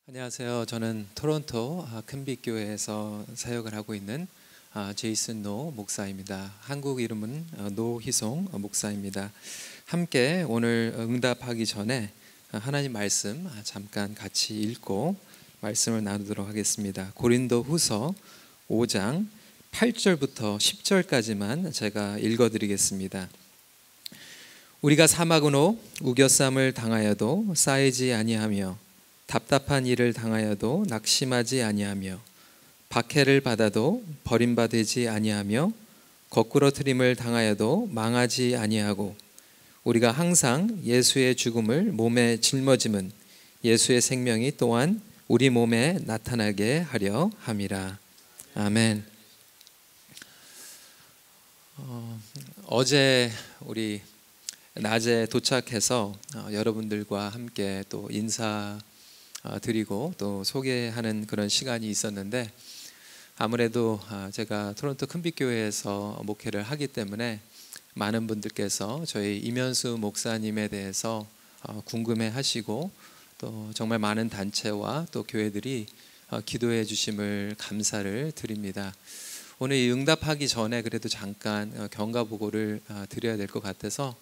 안녕하세요. 저는 토론토 큰빛교회에서 사역을 하고 있는 제이슨 노 목사입니다. 한국 이름은 노희송 목사입니다. 함께 오늘 응답하기 전에 하나님 말씀 잠깐 같이 읽고 말씀을 나누도록 하겠습니다. 고린도후서 5장 8절부터 10절까지만 제가 읽어드리겠습니다. 우리가 사마그노 우겨쌈을 당하여도 쌓이지 아니하며 답답한 일을 당하여도 낙심하지 아니하며 박해를 받아도 버림받지 아니하며 거꾸러뜨림을 당하여도 망하지 아니하고 우리가 항상 예수의 죽음을 몸에 짊어짐은 예수의 생명이 또한 우리 몸에 나타나게 하려 함이라. 아멘. 어제 우리 낮에 도착해서 여러분들과 함께 또 인사 드리고 또 소개하는 그런 시간이 있었는데, 아무래도 제가 토론토 큰빛교회에서 목회를 하기 때문에 많은 분들께서 저희 이면수 목사님에 대해서 궁금해 하시고 또 정말 많은 단체와 또 교회들이 기도해 주심을 감사를 드립니다. 오늘 이 응답하기 전에 그래도 잠깐 경과보고를 드려야 될 것 같아서,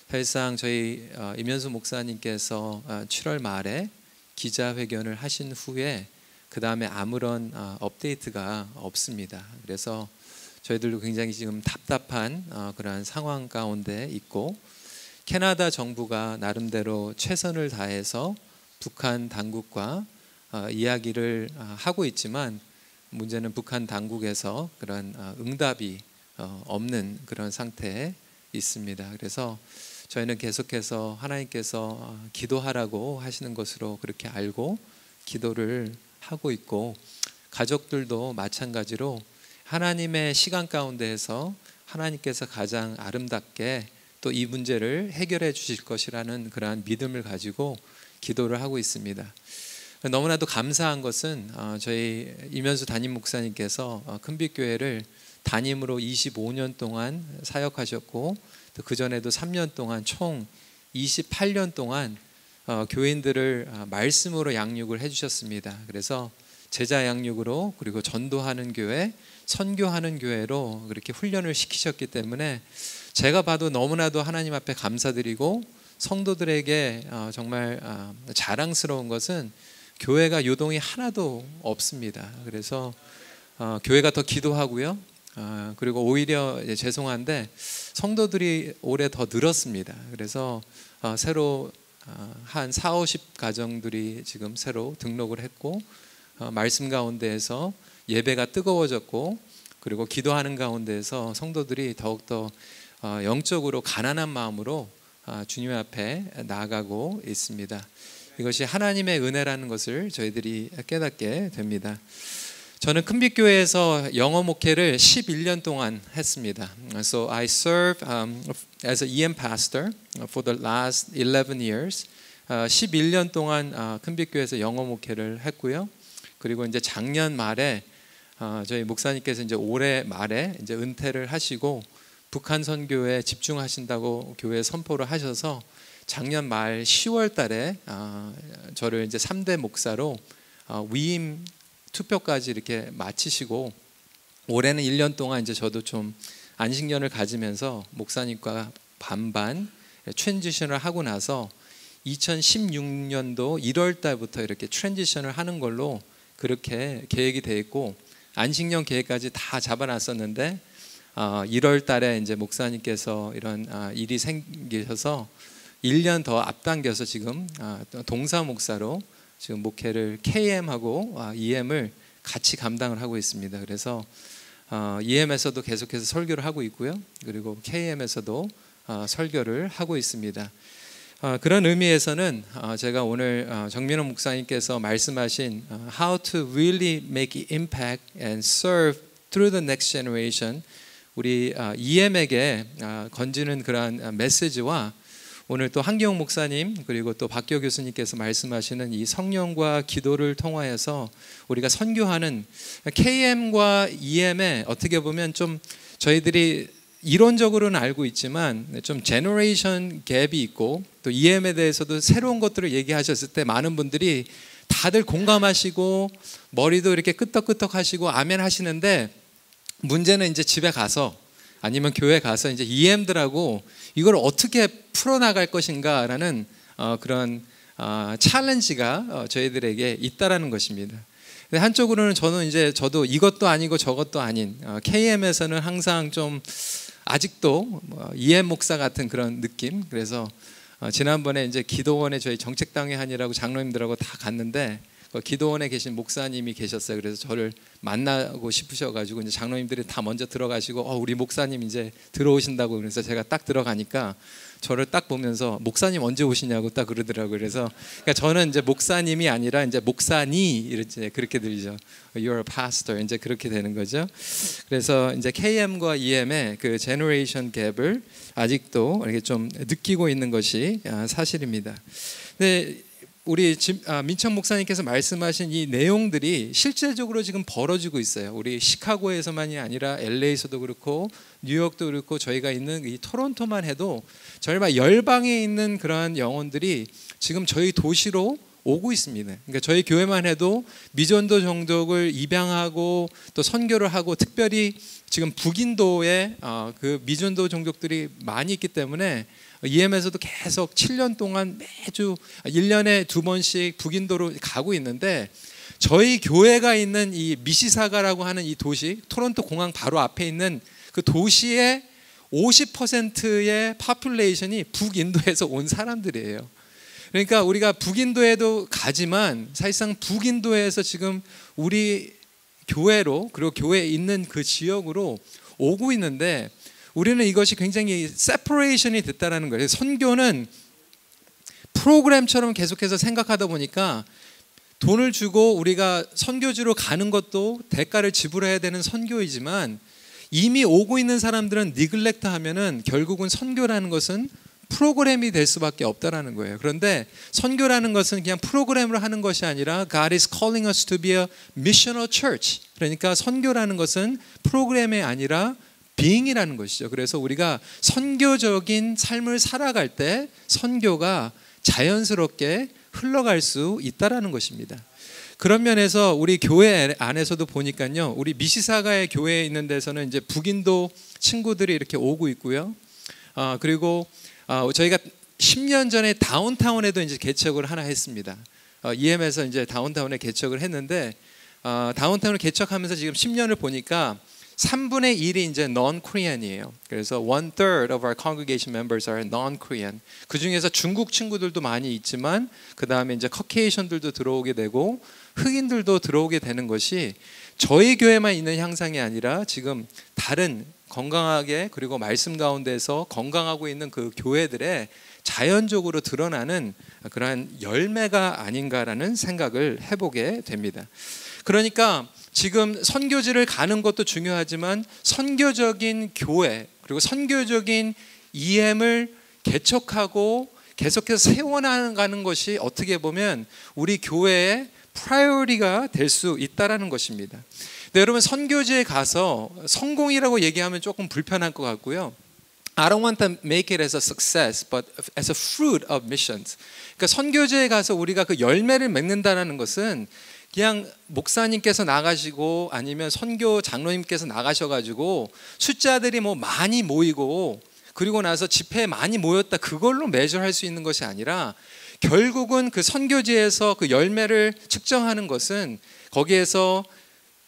사실상 저희 이면수 목사님께서 7월 말에 기자회견을 하신 후에 그 다음에 아무런 업데이트가 없습니다. 그래서 저희들도 굉장히 지금 답답한 그런 상황 가운데 있고, 캐나다 정부가 나름대로 최선을 다해서 북한 당국과 이야기를 하고 있지만, 문제는 북한 당국에서 그런 응답이 없는 그런 상태에 있습니다. 그래서 저희는 계속해서 하나님께서 기도하라고 하시는 것으로 그렇게 알고 기도를 하고 있고, 가족들도 마찬가지로 하나님의 시간 가운데에서 하나님께서 가장 아름답게 또 이 문제를 해결해 주실 것이라는 그러한 믿음을 가지고 기도를 하고 있습니다. 너무나도 감사한 것은 저희 이면수 담임 목사님께서 큰빛교회를 담임으로 25년 동안 사역하셨고, 또 그전에도 3년 동안 총 28년 동안 교인들을 말씀으로 양육을 해주셨습니다. 그래서 제자 양육으로, 그리고 전도하는 교회, 선교하는 교회로 그렇게 훈련을 시키셨기 때문에 제가 봐도 너무나도 하나님 앞에 감사드리고, 성도들에게 정말 자랑스러운 것은 교회가 요동이 하나도 없습니다. 그래서 교회가 더 기도하고요, 그리고 오히려 죄송한데 성도들이 올해 더 늘었습니다. 그래서 새로 한 40, 50가정들이 지금 새로 등록을 했고, 말씀 가운데에서 예배가 뜨거워졌고, 그리고 기도하는 가운데에서 성도들이 더욱더 영적으로 가난한 마음으로 주님 앞에 나아가고 있습니다. 이것이 하나님의 은혜라는 것을 저희들이 깨닫게 됩니다. 저는 큰빛교회에서 영어 목회를 11년 동안 했습니다. So I served as an EM pastor for the last 11 years. 11년 동안 큰빛교회에서 영어 목회를 했고요. 그리고 이제 작년 말에 저희 목사님께서 이제 올해 말에 이제 은퇴를 하시고 북한 선교에 집중하신다고 교회에 선포를 하셔서 작년 말 10월 달에 저를 이제 3대 목사로 위임 투표까지 이렇게 마치시고, 올해는 1년 동안 이제 저도 좀 안식년을 가지면서 목사님과 반반 트랜지션을 하고 나서 2016년도 1월 달부터 이렇게 트랜지션을 하는 걸로 그렇게 계획이 돼 있고, 안식년 계획까지 다 잡아놨었는데 1월 달에 이제 목사님께서 이런 일이 생기셔서 1년 더 앞당겨서 지금 동사 목사로 지금 목회를 KM하고 EM을 같이 감당을 하고 있습니다. 그래서 EM에서도 계속해서 설교를 하고 있고요, 그리고 KM에서도 설교를 하고 있습니다. 그런 의미에서는 제가 오늘 정민호 목사님께서 말씀하신 How to really make impact and serve through the next generation, 우리 EM에게 건지는 그러한 메시지와, 오늘 또 한기용 목사님 그리고 또 박교 교수님께서 말씀하시는 이 성령과 기도를 통하여서 우리가 선교하는 KM과 EM에 어떻게 보면 좀 저희들이 이론적으로는 알고 있지만 좀 제너레이션 갭이 있고, 또 EM에 대해서도 새로운 것들을 얘기하셨을 때 많은 분들이 다들 공감하시고 머리도 이렇게 끄덕끄덕 하시고 아멘 하시는데, 문제는 이제 집에 가서 아니면 교회 가서 이제 EM들하고 이걸 어떻게 풀어나갈 것인가라는 그런 챌린지가 저희들에게 있다라는 것입니다. 한쪽으로는 저도 이것도 아니고 저것도 아닌 KM에서는 항상 좀 아직도 EM 목사 같은 그런 느낌. 그래서 지난번에 이제 기도원에 저희 정책당회한이라고 장로님들하고 다 갔는데, 기도원에 계신 목사님이 계셨어요. 그래서 저를 만나고 싶으셔가지고 이제 장로님들이 다 먼저 들어가시고 우리 목사님 이제 들어오신다고, 그래서 제가 딱 들어가니까 저를 딱 보면서 목사님 언제 오시냐고 딱 그러더라고요. 그래서 그러니까 저는 이제 목사님이 아니라 이제 목사니 이렇게 그렇게 들리죠. You're a pastor 이제 그렇게 되는 거죠. 그래서 이제 KM과 EM의 그 제너레이션 갭을 아직도 이렇게 좀 느끼고 있는 것이 사실입니다. 근데 우리 민청 목사님께서 말씀하신 이 내용들이 실제적으로 지금 벌어지고 있어요. 우리 시카고에서만이 아니라 LA에서도 그렇고 뉴욕도 그렇고 저희가 있는 이 토론토만 해도 정말 열방에 있는 그러한 영혼들이 지금 저희 도시로 오고 있습니다. 그러니까 저희 교회만 해도 미전도 종족을 입양하고 또 선교를 하고, 특별히 지금 북인도에 그 미전도 종족들이 많이 있기 때문에 EM에서도 계속 7년 동안 매주 1년에 2번씩 북인도로 가고 있는데, 저희 교회가 있는 이 미시사가라고 하는 이 도시, 토론토 공항 바로 앞에 있는 그 도시의 50%의 파퓰레이션이 북인도에서 온 사람들이에요. 그러니까 우리가 북인도에도 가지만 사실상 북인도에서 지금 우리 교회로, 그리고 교회에 있는 그 지역으로 오고 있는데, 우리는 이것이 굉장히 세퍼레이션이 됐다는 거예요. 선교는 프로그램처럼 계속해서 생각하다 보니까 돈을 주고 우리가 선교지로 가는 것도 대가를 지불해야 되는 선교이지만, 이미 오고 있는 사람들은 니글렉트 하면은 결국은 선교라는 것은 프로그램이 될 수밖에 없다라는 거예요. 그런데 선교라는 것은 그냥 프로그램으로 하는 것이 아니라 God is calling us to be a missional church. 그러니까 선교라는 것은 프로그램이 아니라 being이라는 것이죠. 그래서 우리가 선교적인 삶을 살아갈 때 선교가 자연스럽게 흘러갈 수 있다라는 것입니다. 그런 면에서 우리 교회 안에서도 보니까요, 우리 미시사가의 교회에 있는 데서는 이제 북인도 친구들이 이렇게 오고 있고요. 그리고 저희가 10년 전에 다운타운에도 이제 개척을 하나 했습니다. EM에서 이제 다운타운에 개척을 했는데, 다운타운을 개척하면서 지금 10년을 보니까 3분의 1이 이제 non-Korean이에요. 그래서 1/3 of our congregation members are non-Korean. 그 중에서 중국 친구들도 많이 있지만, 그 다음에 이제 커케이션들도 들어오게 되고 흑인들도 들어오게 되는 것이 저희 교회만 있는 현상이 아니라 지금 다른 건강하게, 그리고 말씀 가운데서 건강하고 있는 그 교회들의 자연적으로 드러나는 그러한 열매가 아닌가라는 생각을 해보게 됩니다. 그러니까 지금 선교지를 가는 것도 중요하지만 선교적인 교회, 그리고 선교적인 EM을 개척하고 계속해서 세워나가는 것이 어떻게 보면 우리 교회의 프라이어리티가 될 수 있다라는 것입니다. 네, 여러분, 선교지에 가서 성공이라고 얘기하면 조금 불편할 것 같고요. I don't want to make it as a success, but as a fruit of missions. 그러니까 선교지에 가서 우리가 그 열매를 맺는다는 것은 그냥 목사님께서 나가시고 아니면 선교 장로님께서 나가셔가지고 숫자들이 뭐 많이 모이고 그리고 나서 집회에 많이 모였다, 그걸로 메저할 수 있는 것이 아니라, 결국은 그 선교지에서 그 열매를 측정하는 것은 거기에서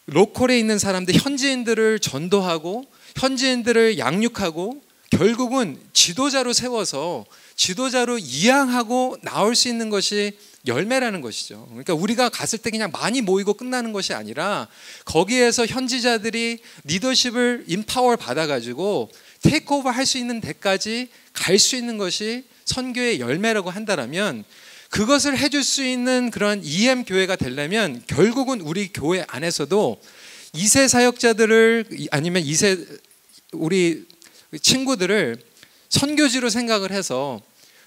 로컬에 있는 사람들, 현지인들을 전도하고 현지인들을 양육하고 결국은 지도자로 세워서 지도자로 이양하고 나올 수 있는 것이 열매라는 것이죠. 그러니까 우리가 갔을 때 그냥 많이 모이고 끝나는 것이 아니라 거기에서 현지자들이 리더십을 임파워 받아가지고 테이크오버 할 수 있는 데까지 갈 수 있는 것이 선교의 열매라고 한다면, 그것을 해줄 수 있는 그런 EM 교회가 되려면 결국은 우리 교회 안에서도 2세 사역자들을 아니면 2세 우리 친구들을 선교지로 생각을 해서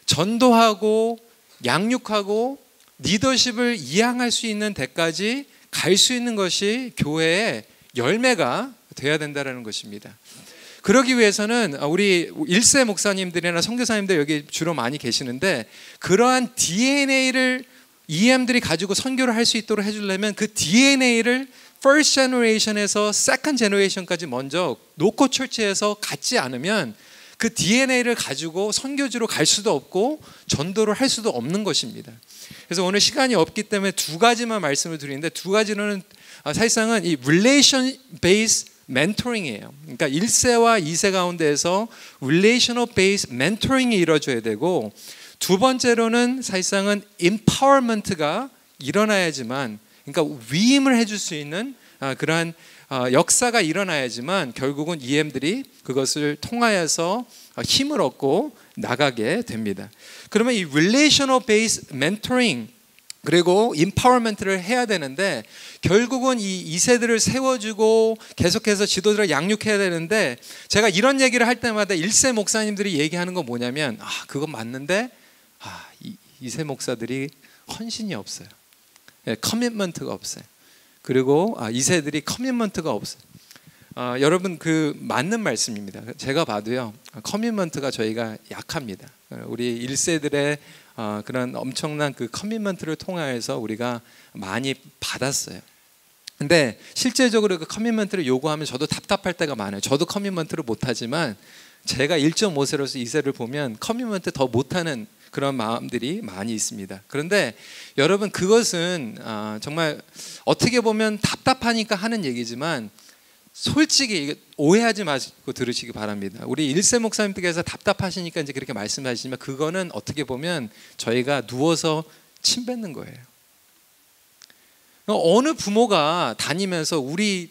전도하고 양육하고 리더십을 이양할 수 있는 데까지 갈 수 있는 것이 교회의 열매가 되어야 된다는 것입니다. 그러기 위해서는 우리 1세 목사님들이나 선교사님들 여기 주로 많이 계시는데, 그러한 DNA를 EM들이 가지고 선교를 할 수 있도록 해주려면 그 DNA를 first generation에서 second generation까지 먼저 놓고 철치해서 갖지 않으면 그 DNA를 가지고 선교지로 갈 수도 없고 전도를 할 수도 없는 것입니다. 그래서 오늘 시간이 없기 때문에 두 가지만 말씀을 드리는데, 두 가지는 사실상은 이 relation based mentoring이에요. 그러니까 1세와 2세 가운데에서 relational based mentoring이 이루어져야 되고, 두 번째로는 사실상은 empowerment가 일어나야지만, 그러니까 위임을 해줄 수 있는 그러한 역사가 일어나야지만 결국은 EM들이 그것을 통하여서 힘을 얻고 나가게 됩니다. 그러면 이 relational based mentoring 그리고 empowerment를 해야 되는데, 결국은 이 2세들을 세워주고 계속해서 지도자를 양육해야 되는데, 제가 이런 얘기를 할 때마다 1세 목사님들이 얘기하는 건 뭐냐면, 그건 맞는데 2세 목사들이 헌신이 없어요. 커미트먼트가 없어요. 그리고 2세들이 커미트먼트가 없어요. 여러분, 그 맞는 말씀입니다. 제가 봐도요, 커미트먼트가 저희가 약합니다. 우리 1세들의 그런 엄청난 그 커미트먼트를 통해서 우리가 많이 받았어요. 근데 실제적으로 그 커미트먼트를 요구하면 저도 답답할 때가 많아요. 저도 커미트먼트를 못하지만 제가 1.5세로서 2세를 보면 커미트먼트 더 못하는 그런 마음들이 많이 있습니다. 그런데 여러분, 그것은 정말 어떻게 보면 답답하니까 하는 얘기지만 솔직히 오해하지 마시고 들으시기 바랍니다. 우리 1세 목사님께서 답답하시니까 이제 그렇게 말씀하시지만, 그거는 어떻게 보면 저희가 누워서 침 뱉는 거예요. 어느 부모가 다니면서 우리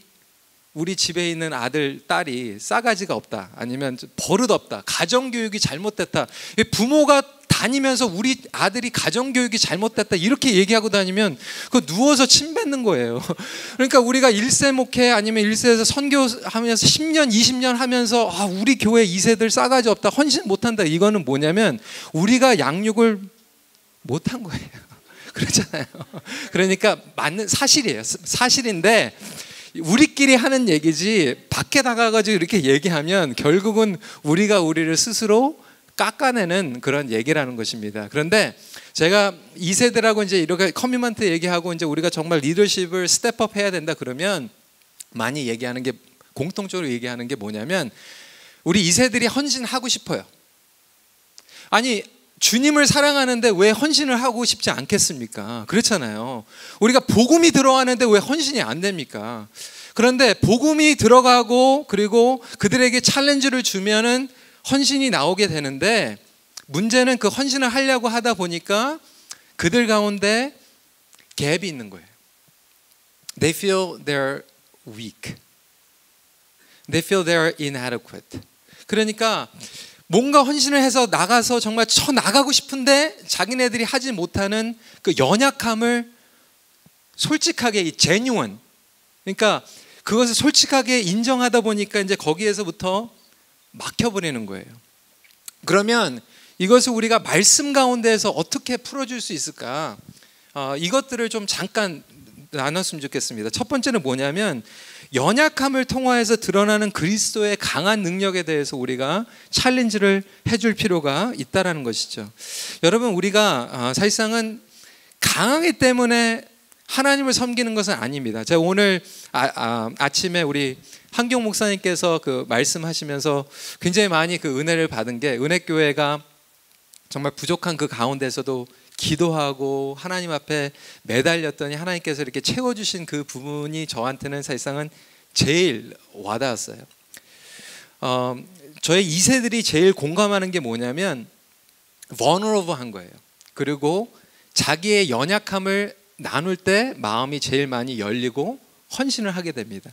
집에 있는 아들, 딸이 싸가지가 없다, 아니면 버릇 없다, 가정교육이 잘못됐다, 부모가 다니면서 우리 아들이 가정교육이 잘못됐다 이렇게 얘기하고 다니면 그거 누워서 침 뱉는 거예요. 그러니까 우리가 1세 목회 아니면 1세에서 선교하면서 10년 20년 하면서 우리 교회 2세들 싸가지 없다, 헌신 못한다, 이거는 뭐냐면 우리가 양육을 못한 거예요. 그렇잖아요. 그러니까 맞는 사실이에요. 사실인데 우리끼리 하는 얘기지, 밖에 나가가지고 이렇게 얘기하면 결국은 우리가 우리를 스스로 깎아내는 그런 얘기라는 것입니다. 그런데 제가 2세들하고 이제 이렇게 커미먼트 얘기하고 이제 우리가 정말 리더십을 스텝업 해야 된다 그러면 많이 얘기하는 게, 공통적으로 얘기하는 게 뭐냐면, 우리 2세들이 헌신하고 싶어요. 아니, 주님을 사랑하는데 왜 헌신을 하고 싶지 않겠습니까? 그렇잖아요. 우리가 복음이 들어가는데 왜 헌신이 안 됩니까? 그런데 복음이 들어가고 그리고 그들에게 챌린지를 주면은 헌신이 나오게 되는데, 문제는 그 헌신을 하려고 하다 보니까 그들 가운데 갭이 있는 거예요. They feel they're weak. They feel they're inadequate. 그러니까 뭔가 헌신을 해서 나가서 정말 나가고 싶은데 자기네들이 하지 못하는 그 연약함을 솔직하게, 이 genuine, 그러니까 그것을 솔직하게 인정하다 보니까 이제 거기에서부터 막혀버리는 거예요. 그러면 이것을 우리가 말씀 가운데에서 어떻게 풀어줄 수 있을까? 이것들을 좀 잠깐 나눴으면 좋겠습니다. 첫 번째는 뭐냐면, 연약함을 통하여서 드러나는 그리스도의 강한 능력에 대해서 우리가 챌린지를 해줄 필요가 있다라는 것이죠. 여러분, 우리가 사실상은 강하기 때문에 하나님을 섬기는 것은 아닙니다. 제가 오늘 아침에 우리 한경 목사님께서 그 말씀하시면서 굉장히 많이 그 은혜를 받은 게, 은혜교회가 정말 부족한 그 가운데서도 기도하고 하나님 앞에 매달렸더니 하나님께서 이렇게 채워주신 그 부분이 저한테는 사실상은 제일 와닿았어요. 저의 2세들이 제일 공감하는 게 뭐냐면 vulnerable한 거예요. 그리고 자기의 연약함을 나눌 때 마음이 제일 많이 열리고 헌신을 하게 됩니다.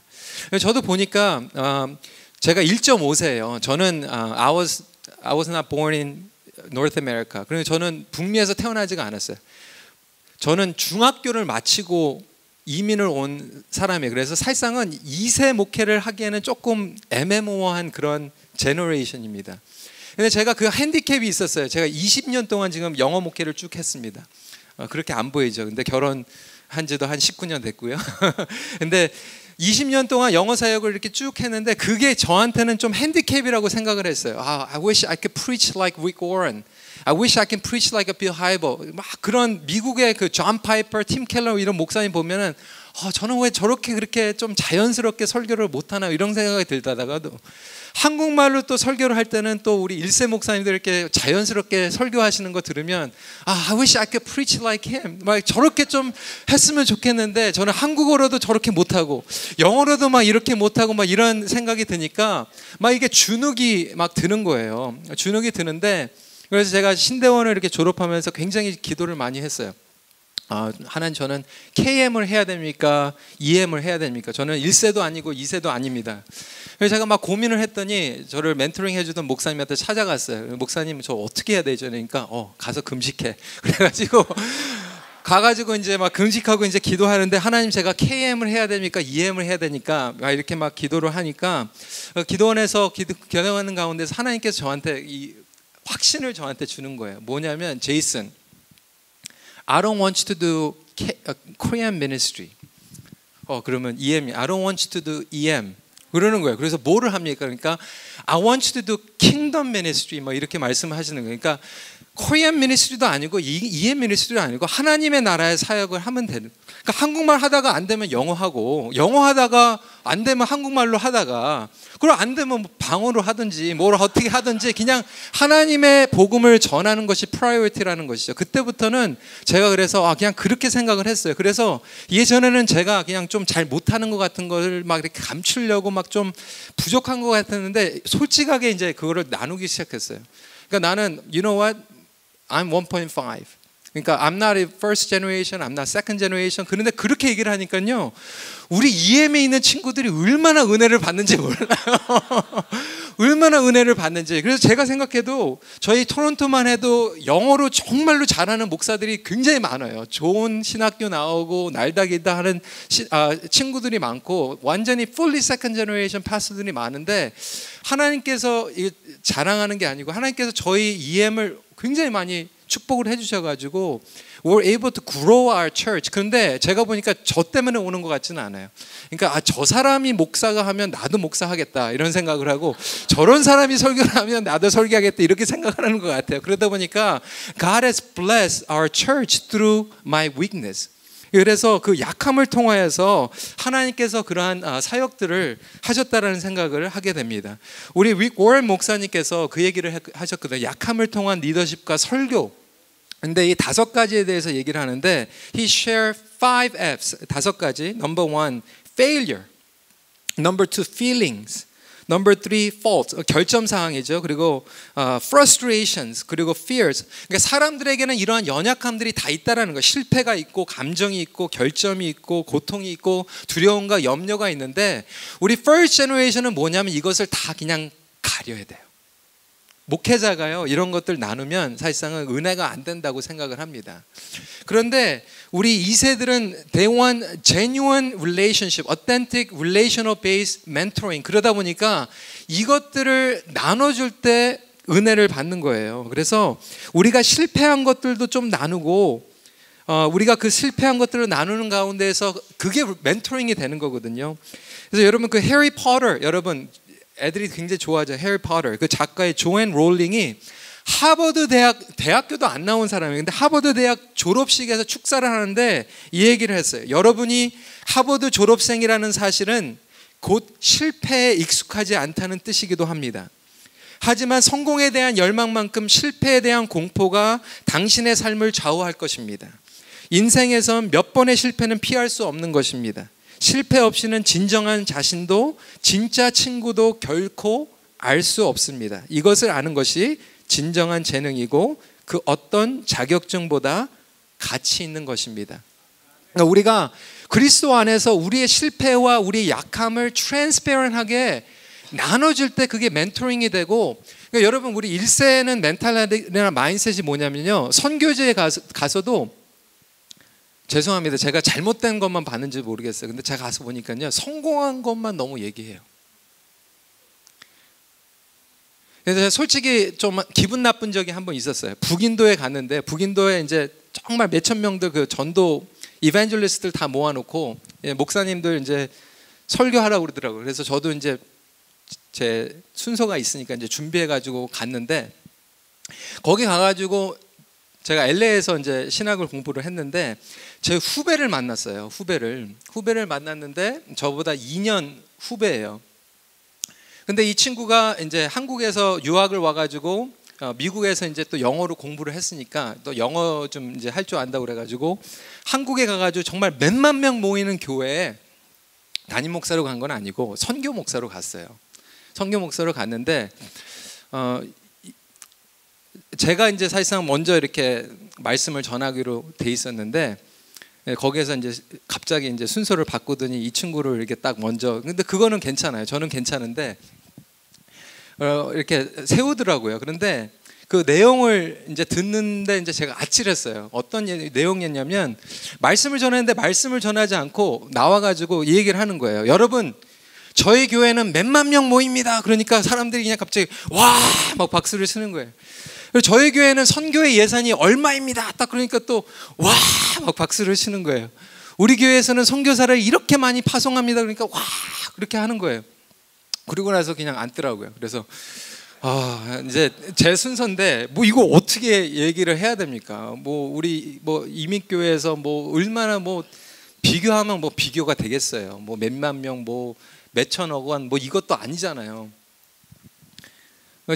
저도 보니까 제가 1.5세예요. 저는 I was not born in North America. 그래서 저는 북미에서 태어나지가 않았어요. 저는 중학교를 마치고 이민을 온 사람이에요. 그래서 사실상은 2세 목회를 하기에는 조금 애매모호한 그런 제너레이션입니다. 근데 제가 그 핸디캡이 있었어요. 제가 20년 동안 지금 영어 목회를 쭉 했습니다. 그렇게 안 보이죠. 근데 결혼한 지도 한 19년 됐고요. 근데 20년 동안 영어 사역을 이렇게 쭉 했는데 그게 저한테는 좀 핸디캡이라고 생각을 했어요. I wish I could preach like Rick Warren. I wish I can preach like a Bill Hybel. 막 그런 미국의 그 존 파이퍼, 팀 켈러 이런 목사님 보면은 저는 왜 저렇게 그렇게 좀 자연스럽게 설교를 못하나 이런 생각이 들다가도 한국말로 또 설교를 할 때는 또 우리 일세 목사님들 이렇게 자연스럽게 설교하시는 거 들으면 I wish I could preach like him. 막 저렇게 좀 했으면 좋겠는데 저는 한국어로도 저렇게 못하고 영어로도 막 이렇게 못하고 막 이런 생각이 드니까 막 이게 주눅이 막 드는 거예요. 주눅이 드는데 그래서 제가 신대원을 이렇게 졸업하면서 굉장히 기도를 많이 했어요. 하나님, 저는 KM을 해야 됩니까? EM을 해야 됩니까? 저는 1세도 아니고 2세도 아닙니다. 그래서 제가 막 고민을 했더니 저를 멘토링 해주던 목사님한테 찾아갔어요. 목사님, 저 어떻게 해야 되죠? 그러니까 가서 금식해. 그래가지고 가가지고 이제 막 금식하고 이제 기도하는데 하나님, 제가 KM을 해야 됩니까? EM을 해야 되니까 막 이렇게 막 기도를 하니까 기도원에서 기도하는 가운데서 하나님께서 저한테 이 확신을 저한테 주는 거예요. 뭐냐면, 제이슨, I don't want you to do Korean ministry. 그러면 EM이 I don't want you to do EM. 그러는 거예요. 그래서 뭐를 합니까? 그러니까 I want you to do kingdom ministry. 뭐 이렇게 말씀하시는 거예요. 그러니까 Korean ministry도 아니고 EM ministry도 아니고 하나님의 나라의 사역을 하면 되는. 그러니까 한국말 하다가 안 되면 영어 하고, 영어 하다가 안 되면 한국말로 하다가, 그리고 안 되면 뭐 방어로 하든지 뭘 어떻게 하든지 그냥 하나님의 복음을 전하는 것이 프라이어리티라는 것이죠. 그때부터는 제가 그래서 그냥 그렇게 생각을 했어요. 그래서 예전에는 제가 그냥 좀 잘 못하는 것 같은 걸 막 이렇게 감추려고 막 좀 부족한 것 같았는데 솔직하게 이제 그거를 나누기 시작했어요. 그러니까 나는 you know what? I'm 1.5. 그러니까 I'm not a first generation, I'm not second generation. 그런데 그렇게 얘기를 하니까요, 우리 EM에 있는 친구들이 얼마나 은혜를 받는지 몰라요. 얼마나 은혜를 받는지. 그래서 제가 생각해도 저희 토론토만 해도 영어로 정말로 잘하는 목사들이 굉장히 많아요. 좋은 신학교 나오고 날다기다 하는 친구들이 많고 완전히 fully second generation 파스들이 많은데, 하나님께서 자랑하는 게 아니고 하나님께서 저희 EM을 굉장히 많이 축복을 해주셔가지고 we're able to grow our church. 그런데 제가 보니까 저 때문에 오는 것 같지는 않아요. 그러니까 저 사람이 목사가 하면 나도 목사하겠다 이런 생각을 하고, 저런 사람이 설교를 하면 나도 설교하겠다 이렇게 생각하는 것 같아요. 그러다 보니까 God has blessed our church through my weakness. 그래서 그 약함을 통하여서 하나님께서 그러한 사역들을 하셨다라는 생각을 하게 됩니다. 우리 릭 워런 목사님께서 그 얘기를 하셨거든요. 약함을 통한 리더십과 설교. 근데 이 5가지에 대해서 얘기를 하는데 he shared 5 F's, 5가지. Number 1, failure. Number 2, feelings. Number 3, fault, 결점 사항이죠. 그리고 frustrations, 그리고 fears. 그러니까 사람들에게는 이러한 연약함들이 다 있다라는 거. 실패가 있고, 감정이 있고, 결점이 있고, 고통이 있고, 두려움과 염려가 있는데, 우리 first generation은 뭐냐면 이것을 다 그냥 가려야 돼요. 목회자가요, 이런 것들 나누면 사실상은 은혜가 안 된다고 생각을 합니다. 그런데 우리 2세들은 they want genuine relationship, authentic relational based mentoring. 그러다 보니까 이것들을 나눠줄 때 은혜를 받는 거예요. 그래서 우리가 실패한 것들도 좀 나누고, 우리가 그 실패한 것들을 나누는 가운데에서 그게 멘토링이 되는 거거든요. 그래서 여러분 그 해리 포터, 여러분 애들이 굉장히 좋아하죠. 해리 포터, 그 작가의 조앤 롤링이 하버드 대학교도 안 나온 사람이에요. 근데 하버드 대학 졸업식에서 축사를 하는데 이 얘기를 했어요. 여러분이 하버드 졸업생이라는 사실은 곧 실패에 익숙하지 않다는 뜻이기도 합니다. 하지만 성공에 대한 열망만큼 실패에 대한 공포가 당신의 삶을 좌우할 것입니다. 인생에선 몇 번의 실패는 피할 수 없는 것입니다. 실패 없이는 진정한 자신도 진짜 친구도 결코 알 수 없습니다. 이것을 아는 것이 진정한 재능이고 그 어떤 자격증보다 가치 있는 것입니다. 그러니까 우리가 그리스도 안에서 우리의 실패와 우리의 약함을 트랜스페런하게 나눠줄 때 그게 멘토링이 되고, 그러니까 여러분 우리 1세는 멘탈이나 마인셋이 뭐냐면요, 선교제에 가서도 죄송합니다. 제가 잘못된 것만 봤는지 모르겠어요. 근데 제가 가서 보니까요, 성공한 것만 너무 얘기해요. 그래서 제가 솔직히 좀 기분 나쁜 적이 한 번 있었어요. 북인도에 갔는데, 북인도에 이제 정말 몇천 명들 그 전도 이벤젤리스트들 다 모아놓고 목사님들 이제 설교하라고 그러더라고요. 그래서 저도 이제 제 순서가 있으니까 이제 준비해가지고 갔는데, 거기 가가지고 제가 LA에서 이제 신학을 공부를 했는데 제 후배를 만났어요. 후배를 만났는데 저보다 2년 후배예요. 근데 이 친구가 이제 한국에서 유학을 와가지고 미국에서 이제 또 영어로 공부를 했으니까 또 영어 좀 이제 할 줄 안다고 그래가지고 한국에 가가지고 정말 몇만 명 모이는 교회에 담임 목사로 간 건 아니고 선교 목사로 갔어요. 선교 목사로 갔는데 제가 이제 사실상 먼저 이렇게 말씀을 전하기로 돼 있었는데 거기에서 이제 갑자기 이제 순서를 바꾸더니 이 친구를 이렇게 딱 먼저, 근데 그거는 괜찮아요. 저는 괜찮은데 이렇게 세우더라고요. 그런데 그 내용을 이제 듣는데 이제 제가 아찔했어요. 어떤 내용이었냐면 말씀을 전했는데 말씀을 전하지 않고 나와가지고 이 얘기를 하는 거예요. 여러분, 저희 교회는 몇만 명 모입니다. 그러니까 사람들이 그냥 갑자기 와 막 박수를 치는 거예요. 저희 교회는 선교의 예산이 얼마입니다. 딱 그러니까 또 와 막 박수를 치는 거예요. 우리 교회에서는 선교사를 이렇게 많이 파송합니다. 그러니까 와 그렇게 하는 거예요. 그리고 나서 그냥 앉더라고요. 그래서 이제 제 순서인데 뭐 이거 어떻게 얘기를 해야 됩니까? 뭐 우리 뭐 이민교회에서 뭐 얼마나 뭐 비교하면 뭐 비교가 되겠어요. 뭐 몇만 명 뭐 몇천억 원 뭐 이것도 아니잖아요.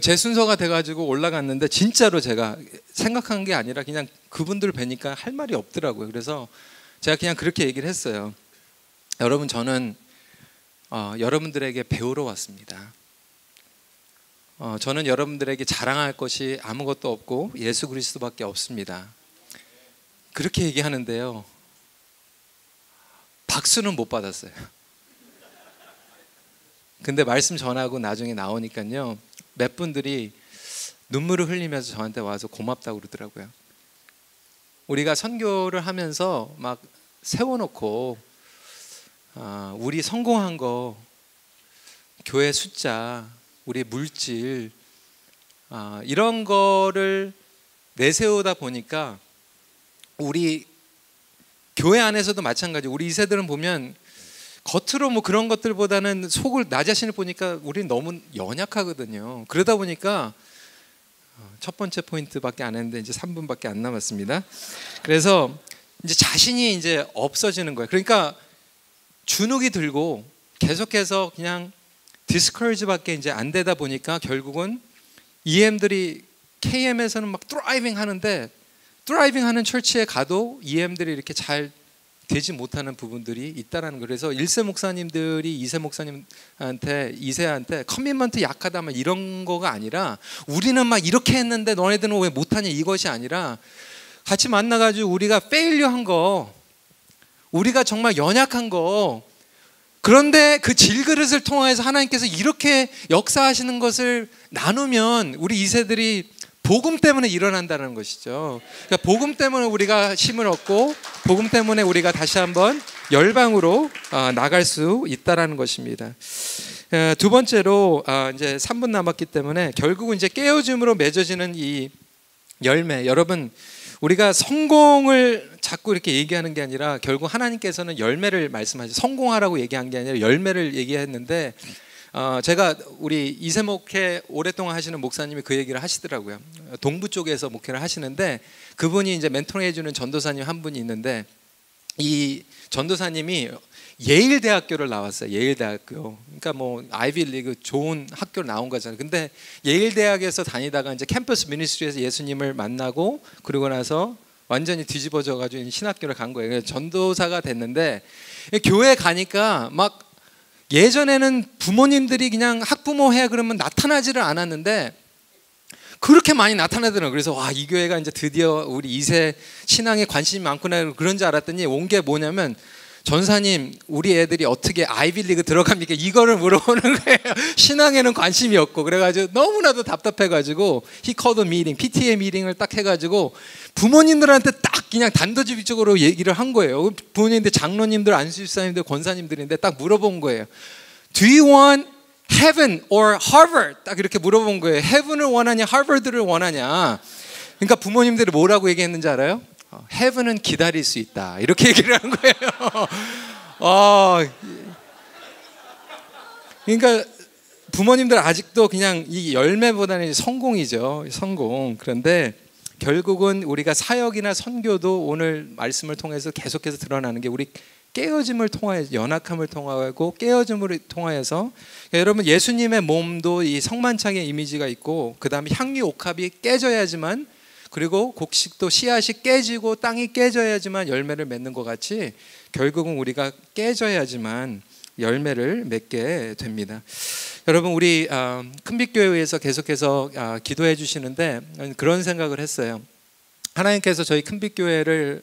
제 순서가 돼가지고 올라갔는데 진짜로 제가 생각한 게 아니라 그냥 그분들 뵈니까 할 말이 없더라고요. 그래서 제가 그냥 그렇게 얘기를 했어요. 여러분, 저는 여러분들에게 배우러 왔습니다. 저는 여러분들에게 자랑할 것이 아무것도 없고 예수 그리스도밖에 없습니다. 그렇게 얘기하는데요, 박수는 못 받았어요. 근데 말씀 전하고 나중에 나오니까요, 몇 분들이 눈물을 흘리면서 저한테 와서 고맙다고 그러더라고요. 우리가 선교를 하면서 막 세워놓고 우리 성공한 거, 교회 숫자, 우리 물질, 이런 거를 내세우다 보니까 우리 교회 안에서도 마찬가지. 우리 2세들은 보면 겉으로 뭐 그런 것들보다는 속을, 나 자신을 보니까 우리는 너무 연약하거든요. 그러다 보니까 첫 번째 포인트밖에 안 했는데 이제 3분밖에 안 남았습니다. 그래서 이제 자신이 이제 없어지는 거예요. 그러니까 주눅이 들고 계속해서 그냥 디스커리지밖에 이제 안 되다 보니까 결국은 EM들이 KM에서는 막 드라이빙 하는데, 드라이빙 하는 철치에 가도 EM들이 이렇게 잘 되지 못하는 부분들이 있다라는 거예요. 그래서 1세 목사님들이 2세 목사님한테, 2세한테 커미먼트 약하다면 이런 거가 아니라 우리는 막 이렇게 했는데 너네들은 왜 못하냐, 이것이 아니라 같이 만나가지고 우리가 페일리어한 거, 우리가 정말 연약한 거, 그런데 그 질그릇을 통해서 하나님께서 이렇게 역사하시는 것을 나누면 우리 2세들이 복음 때문에 일어난다는 것이죠. 그러니까 복음 때문에 우리가 힘을 얻고 복음 때문에 우리가 다시 한번 열방으로 나갈 수 있다라는 것입니다. 두 번째로 이제 3분 남았기 때문에 결국은 이제 깨어짐으로 맺어지는 이 열매. 여러분, 우리가 성공을 자꾸 이렇게 얘기하는 게 아니라 결국 하나님께서는 열매를 말씀하시죠. 성공하라고 얘기한 게 아니라 열매를 얘기했는데, 제가 우리 이세 목회 오랫동안 하시는 목사님이 그 얘기를 하시더라고요. 동부 쪽에서 목회를 하시는데 그분이 이제 멘토링해 주는 전도사님 한 분이 있는데, 이 전도사님이 예일 대학교를 나왔어요. 예일 대학교. 그러니까 뭐 아이비 리그 좋은 학교를 나온 거잖아요. 근데 예일 대학에서 다니다가 이제 캠퍼스 미니스트리에서 예수님을 만나고 그러고 나서 완전히 뒤집어져 가지고 신학교를 간 거예요. 그래서 전도사가 됐는데, 교회 가니까 막 예전에는 부모님들이 그냥 학부모 해 그러면 나타나지를 않았는데 그렇게 많이 나타나더라고요. 그래서 와, 이 교회가 이제 드디어 우리 2세 신앙에 관심이 많구나, 그런 줄 알았더니 온 게 뭐냐면, 전사님, 우리 애들이 어떻게 아이비리그 들어갑니까? 이거를 물어보는 거예요. 신앙에는 관심이 없고. 그래가지고 너무나도 답답해가지고 he called a meeting, PTA 미팅을 딱 해가지고 부모님들한테 딱 그냥 단도직입적으로 얘기를 한 거예요. 부모님들, 장로님들, 안수집사님들, 권사님들인데 딱 물어본 거예요. Do you want heaven or Harvard? 딱 이렇게 물어본 거예요. heaven을 원하냐, 하버드를 원하냐. 그러니까 부모님들이 뭐라고 얘기했는지 알아요? heaven은 기다릴 수 있다, 이렇게 얘기를 한 거예요. 그러니까 부모님들 아직도 그냥 이 열매보다는 성공이죠. 성공. 그런데 결국은 우리가 사역이나 선교도 오늘 말씀을 통해서 계속해서 드러나는 게 우리 깨어짐을 통하여, 연약함을 통하고 깨어짐을 통하여서, 여러분 예수님의 몸도 이 성만찬의 이미지가 있고, 그 다음에 향유 옥합이 깨져야지만, 그리고 곡식도 씨앗이 깨지고 땅이 깨져야지만 열매를 맺는 것 같이 결국은 우리가 깨져야지만 열매를 맺게 됩니다. 여러분 우리 큰빛교회에서 계속해서 기도해 주시는데 그런 생각을 했어요. 하나님께서 저희 큰빛교회를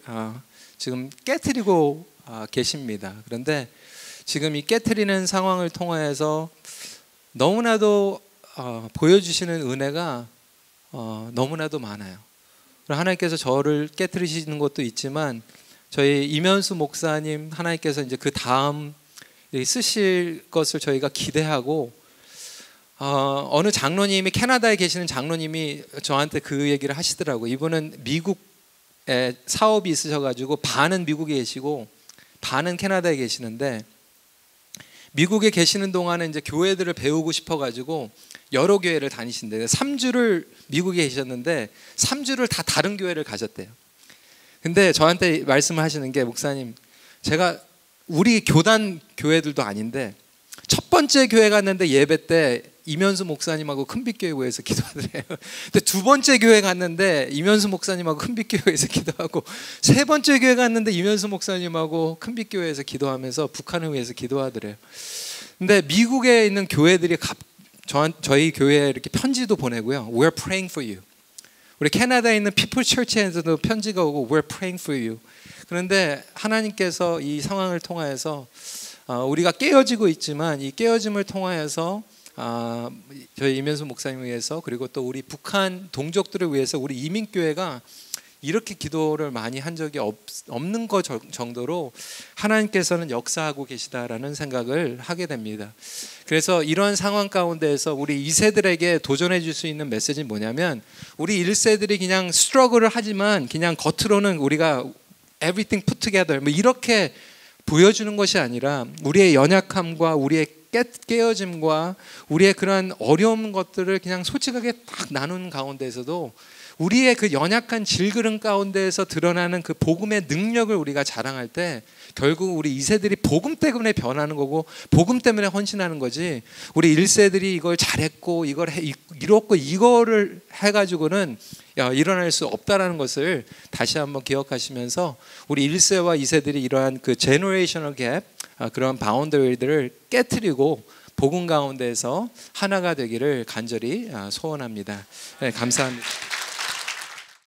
지금 깨트리고 계십니다. 그런데 지금 이 깨트리는 상황을 통해서 너무나도 보여주시는 은혜가 너무나도 많아요. 하나님께서 저를 깨트리시는 것도 있지만 저희 이면수 목사님 하나님께서 이제 그 다음 쓰실 것을 저희가 기대하고, 어느 장로님이, 캐나다에 계시는 장로님이 저한테 그 얘기를 하시더라고요. 이분은 미국에 사업이 있으셔가지고 반은 미국에 계시고 반은 캐나다에 계시는데, 미국에 계시는 동안에 이제 교회들을 배우고 싶어가지고 여러 교회를 다니신대요. 3주를 미국에 계셨는데 3주를 다 다른 교회를 가셨대요. 근데 저한테 말씀을 하시는 게, 목사님, 제가 우리 교단 교회들도 아닌데 첫 번째 교회 갔는데 예배 때 이면수 목사님하고 큰빛교회에서 기도하더래요. 근데 두 번째 교회 갔는데 이면수 목사님하고 큰빛교회에서 기도하고, 세 번째 교회 갔는데 이면수 목사님하고 큰빛교회에서 기도하면서 북한을 위해서 기도하더래요. 근데 미국에 있는 교회들이 저희 교회에 이렇게 편지도 보내고요. We're praying for you. 우리 캐나다에 있는 People Church에서도 편지가 오고 We're praying for you. 그런데 하나님께서 이 상황을 통하여서 우리가 깨어지고 있지만 이 깨어짐을 통하여서 저희 이면수 목사님을 위해서, 그리고 또 우리 북한 동족들을 위해서 우리 이민교회가 이렇게 기도를 많이 한 적이 없는 것 정도로 하나님께서는 역사하고 계시다라는 생각을 하게 됩니다. 그래서 이런 상황 가운데에서 우리 2세들에게 도전해 줄 수 있는 메시지는 뭐냐면, 우리 1세들이 그냥 스트러글을 하지만 그냥 겉으로는 우리가 everything put together 뭐 이렇게 보여주는 것이 아니라, 우리의 연약함과 우리의 깨어짐과 우리의 그런 어려운 것들을 그냥 솔직하게 딱 나눈 가운데에서도 우리의 그 연약한 질그릇 가운데에서 드러나는 그 복음의 능력을 우리가 자랑할 때 결국 우리 2세들이 복음 때문에 변하는 거고 복음 때문에 헌신하는 거지, 우리 1세들이 이걸 잘했고 이걸 이뤘고 이거를 해가지고는 일어날 수 없다라는 것을 다시 한번 기억하시면서, 우리 1세와 2세들이 이러한 그 제너레이셔널 갭, 그런 바운더리들을 깨트리고 복음 가운데에서 하나가 되기를 간절히 소원합니다. 네, 감사합니다.